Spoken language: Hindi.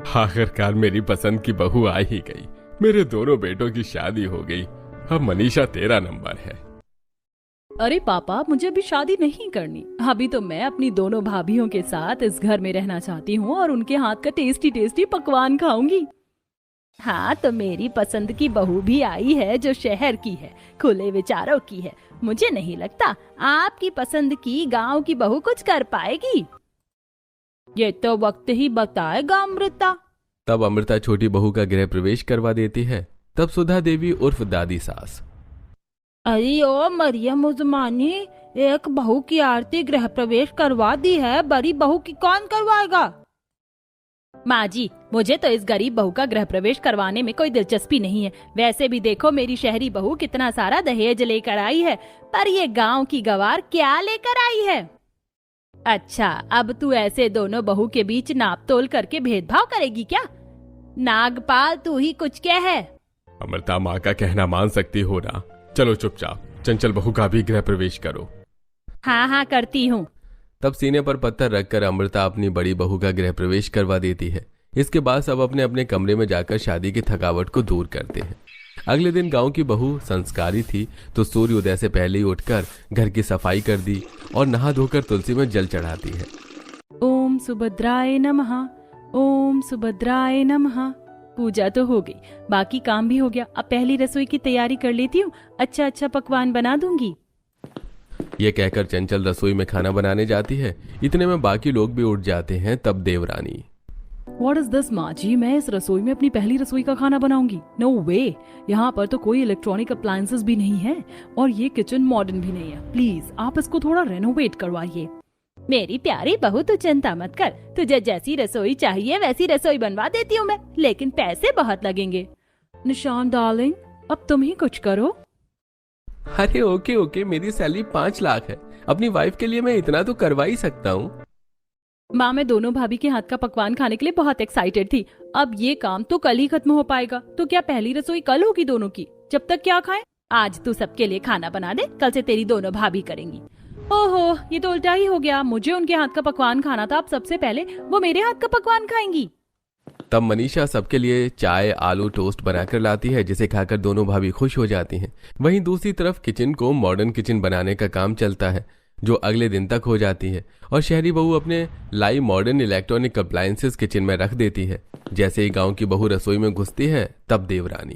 आखिरकार मेरी पसंद की बहू आ ही गई। मेरे दोनों बेटों की शादी हो गई। अब मनीषा तेरा नंबर है। अरे पापा, मुझे अभी शादी नहीं करनी। अभी तो मैं अपनी दोनों भाभीयों के साथ इस घर में रहना चाहती हूँ और उनके हाथ का टेस्टी टेस्टी पकवान खाऊंगी। हाँ, तो मेरी पसंद की बहू भी आई है जो शहर की है, खुले विचारों की है। मुझे नहीं लगता आपकी पसंद की गांव की बहू कुछ कर पाएगी। ये तो वक्त ही बताएगा अमृता। तब अमृता छोटी बहू का गृह प्रवेश करवा देती है। तब सुधा देवी उर्फ दादी सास, अरे ओ मरियम उजमानी, एक बहू की आरती गृह प्रवेश करवा दी है, बड़ी बहू की कौन करवाएगा? माँ जी, मुझे तो इस गरीब बहू का गृह प्रवेश करवाने में कोई दिलचस्पी नहीं है। वैसे भी देखो मेरी शहरी बहू कितना सारा दहेज लेकर आई है, पर ये गांव की गवार क्या लेकर आई है? अच्छा, अब तू ऐसे दोनों बहू के बीच नाप तोल करके भेदभाव करेगी क्या? नागपाल, तू ही कुछ कह है। अमृता माँ का कहना मान सकती हो ना। चलो चुपचाप चंचल बहू का भी गृह प्रवेश करो। हाँ हाँ, करती हूँ। तब सीने पर पत्थर रखकर अमृता अपनी बड़ी बहू का गृह प्रवेश करवा देती है। इसके बाद सब अपने अपने कमरे में जाकर शादी की थकावट को दूर करते हैं। अगले दिन गांव की बहू संस्कारी थी तो सूर्योदय से पहले ही उठकर घर की सफाई कर दी और नहा धोकर तुलसी में जल चढ़ाती है। ओम सुभद्राय नमः, ओम सुभद्राय नमः। पूजा तो हो गई, बाकी काम भी हो गया। अब पहली रसोई की तैयारी कर लेती हूँ, अच्छा अच्छा पकवान बना दूंगी। ये कहकर चंचल रसोई में खाना बनाने जाती है। इतने में बाकी लोग भी उठ जाते हैं। तब देवरानी, What is this माँ जी? मैं इस रसोई में अपनी पहली रसोई का खाना बनाऊंगी? नो वे, यहाँ पर तो कोई इलेक्ट्रॉनिक अप्लायंसेस भी नहीं है और ये किचन मॉडर्न भी नहीं है। प्लीज आप इसको थोड़ा रेनोवेट करवाइए। मेरी प्यारी बहू, तू चिंता मत कर, तुझे जैसी रसोई चाहिए वैसी रसोई बनवा देती हूँ मैं, लेकिन पैसे बहुत लगेंगे। निशान डार्लिंग, अब तुम ही कुछ करो। अरे ओके ओके, मेरी सैलरी 5 लाख है। अपनी वाइफ के लिए मैं इतना तो करवा ही सकता हूँ। माँ, मैं दोनों भाभी के हाथ का पकवान खाने के लिए बहुत एक्साइटेड थी। अब ये काम तो कल ही खत्म हो पाएगा, तो क्या पहली रसोई कल होगी दोनों की? जब तक क्या खाएं? आज तू सबके लिए खाना बना दे, कल से तेरी दोनों भाभी करेंगी। ओहो, ये तो उल्टा ही हो गया। मुझे उनके हाथ का पकवान खाना था, अब सबसे पहले वो मेरे हाथ का पकवान खाएंगी। तब मनीषा सबके लिए चाय आलू टोस्ट बनाकर लाती है, जिसे खाकर दोनों भाभी खुश हो जाती हैं। वहीं दूसरी तरफ किचन को मॉडर्न किचन बनाने का काम चलता है, जो अगले दिन तक हो जाती है और शहरी बहू अपने लाई मॉडर्न इलेक्ट्रॉनिक अप्लायंसेस किचन में रख देती है। जैसे ही गांव की बहू रसोई में घुसती है, तब देवरानी,